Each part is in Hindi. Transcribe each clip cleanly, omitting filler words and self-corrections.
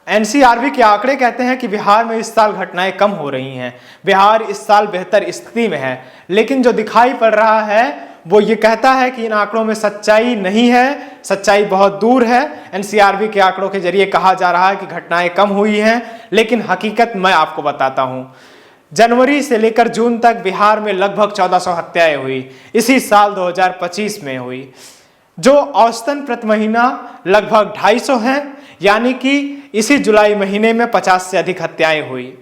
एनसीआरबी के आंकड़े कहते हैं कि बिहार में इस साल घटनाएं कम हो रही हैं। बिहार इस साल बेहतर स्थिति में है, लेकिन जो दिखाई पड़ रहा है वो ये कहता है कि इन आंकड़ों में सच्चाई नहीं है, सच्चाई बहुत दूर है। एनसीआरबी के आंकड़ों के जरिए कहा जा रहा है कि घटनाएं कम हुई हैं, लेकिन हकीकत मैं आपको बताता हूं। जनवरी से लेकर जून तक बिहार में लगभग 1400 हत्याएं हुई, इसी साल 2025 में हुई, जो औसतन प्रति महीना लगभग 250 हैं। यानी कि इसी जुलाई महीने में 50 से अधिक हत्याएं हुई,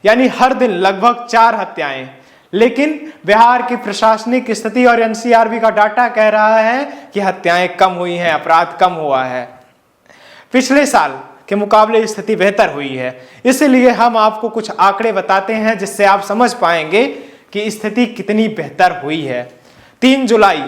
यानी हर दिन लगभग 4 हत्याएं। लेकिन बिहार की प्रशासनिक स्थिति और एनसीआरबी का डाटा कह रहा है कि हत्याएं कम हुई हैं, अपराध कम हुआ है। पिछले साल के मुकाबले स्थिति बेहतर हुई है। इसलिए हम आपको कुछ आंकड़े बताते हैं जिससे आप समझ पाएंगे कि स्थिति कितनी बेहतर हुई है। 3 जुलाई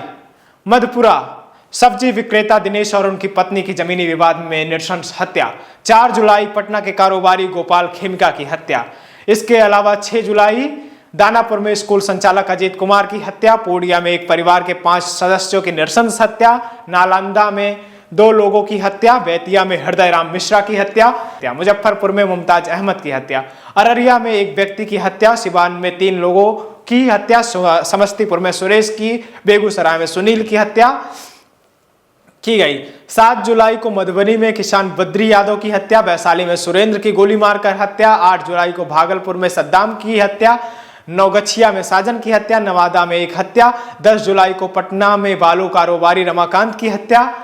मधुपुरा सब्जी विक्रेता दिनेश और उनकी पत्नी की जमीनी विवाद में नृशंस हत्या। 4 जुलाई पटना के कारोबारी गोपाल खेमका की हत्या। इसके अलावा 6 जुलाई दानापुर में स्कूल संचालक अजीत कुमार की हत्या। पूर्णिया में एक परिवार के 5 सदस्यों की नृशंस हत्या। नालंदा में 2 लोगों की हत्या। बेतिया में हृदय राम मिश्रा की हत्या। मुजफ्फरपुर में मुमताज अहमद की हत्या। अररिया में एक व्यक्ति की हत्या। सिवान में 3 लोगों की हत्या। समस्तीपुर में सुरेश की, बेगूसराय में सुनील की हत्या की गई। 7 जुलाई को मधुबनी में किसान बद्री यादव की हत्या। वैशाली में सुरेंद्र की गोली मारकर हत्या। 8 जुलाई को भागलपुर में सद्दाम की हत्या। नौगछिया में साजन की हत्या। नवादा में एक हत्या। 10 जुलाई को पटना में बालू कारोबारी रमाकांत की हत्या।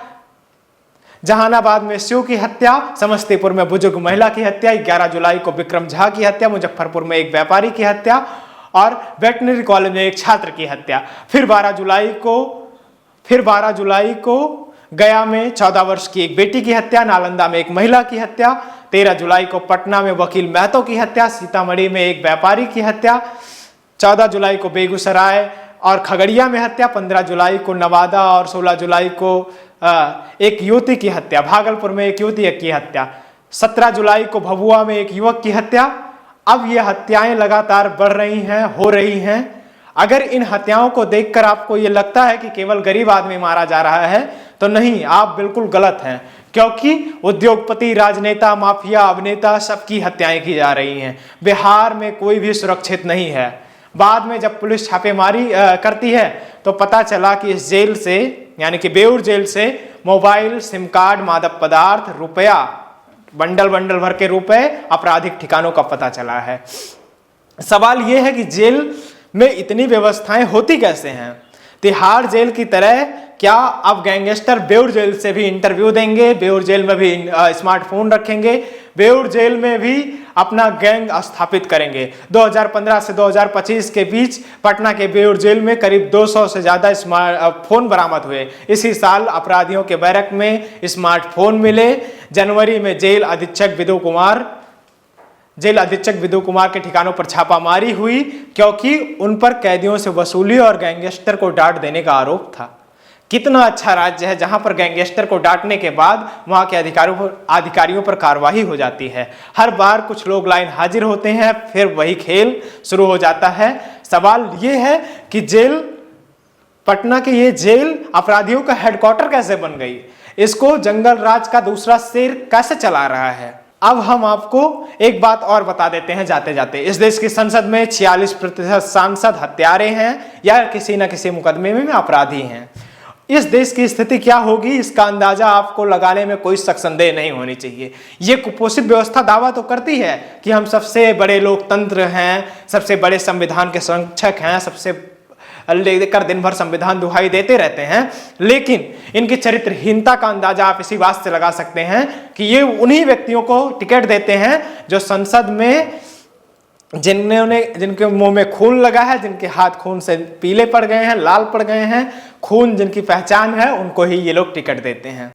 जहानाबाद में शिव की हत्या। समस्तीपुर में बुजुर्ग महिला की हत्या। 11 जुलाई को विक्रम झा की हत्या। मुजफ्फरपुर में एक व्यापारी की हत्या और वेटनरी कॉलेज में एक छात्र की हत्या। फिर 12 जुलाई को गया में 14 वर्ष की एक बेटी की हत्या। नालंदा में एक महिला की हत्या। 13 जुलाई को पटना में वकील महतो की हत्या। सीतामढ़ी में एक व्यापारी की हत्या। 14 जुलाई को बेगूसराय और खगड़िया में हत्या। 15 जुलाई को नवादा और 16 जुलाई को एक युवती की हत्या। भागलपुर में एक युवती की हत्या। 17 जुलाई को भभुआ में एक युवक की हत्या। अब ये हत्याएं लगातार बढ़ रही हैं, हो रही हैं। अगर इन हत्याओं को देखकर आपको ये लगता है कि केवल गरीब आदमी मारा जा रहा है, तो नहीं, आप बिल्कुल गलत हैं। क्योंकि उद्योगपति, राजनेता, माफिया, अभिनेता सबकी हत्याएं की जा रही हैं। बिहार में कोई भी सुरक्षित नहीं है। बाद में जब पुलिस छापेमारी करती है तो पता चला कि इस जेल से, यानी कि बेऊर जेल से मोबाइल, सिम कार्ड, मादक पदार्थ, रुपया, बंडल बंडल भर के रुपए आपराधिक ठिकानों का पता चला है। सवाल यह है कि जेल में इतनी व्यवस्थाएं होती कैसे हैं? तिहाड़ जेल की तरह क्या अब गैंगस्टर बेऊर जेल से भी इंटरव्यू देंगे? बेऊर जेल में भी स्मार्टफोन रखेंगे? बेऊर जेल में भी अपना गैंग स्थापित करेंगे? 2015 से 2025 के बीच पटना के बेऊर जेल में करीब 200 से ज्यादा स्मार्टफोन बरामद हुए। इसी साल अपराधियों के बैरक में स्मार्टफोन मिले। जनवरी में जेल अधीक्षक विदु कुमार के ठिकानों पर छापामारी हुई, क्योंकि उन पर कैदियों से वसूली और गैंगस्टर को डांट देने का आरोप था। कितना अच्छा राज्य है जहां पर गैंगस्टर को डांटने के बाद वहां के अधिकारियों पर कार्रवाई हो जाती है। हर बार कुछ लोग लाइन हाजिर होते हैं, फिर वही खेल शुरू हो जाता है। सवाल यह है कि पटना की ये जेल अपराधियों का हेडक्वार्टर कैसे बन गई? इसको जंगल राज का दूसरा शेर कैसे चला रहा है? अब हम आपको एक बात और बता देते हैं जाते जाते। इस देश की संसद में 46% सांसद हत्यारे हैं या किसी न किसी मुकदमे में अपराधी हैं। इस देश की स्थिति क्या होगी, इसका अंदाजा आपको लगाने में कोई शक संदेह नहीं होनी चाहिए। ये कुपोषित व्यवस्था दावा तो करती है कि हम सबसे बड़े लोकतंत्र हैं, सबसे बड़े संविधान के संरक्षक हैं, सबसे लेकर दिन भर संविधान दुहाई देते रहते हैं, लेकिन इनकी चरित्रहीनता का अंदाजा आप इसी बात से लगा सकते हैं कि ये उन्हीं व्यक्तियों को टिकट देते हैं जो संसद में जिनके मुंह में खून लगा है, जिनके हाथ खून से पीले पड़ गए हैं, लाल पड़ गए हैं, खून जिनकी पहचान है, उनको ही ये लोग टिकट देते हैं।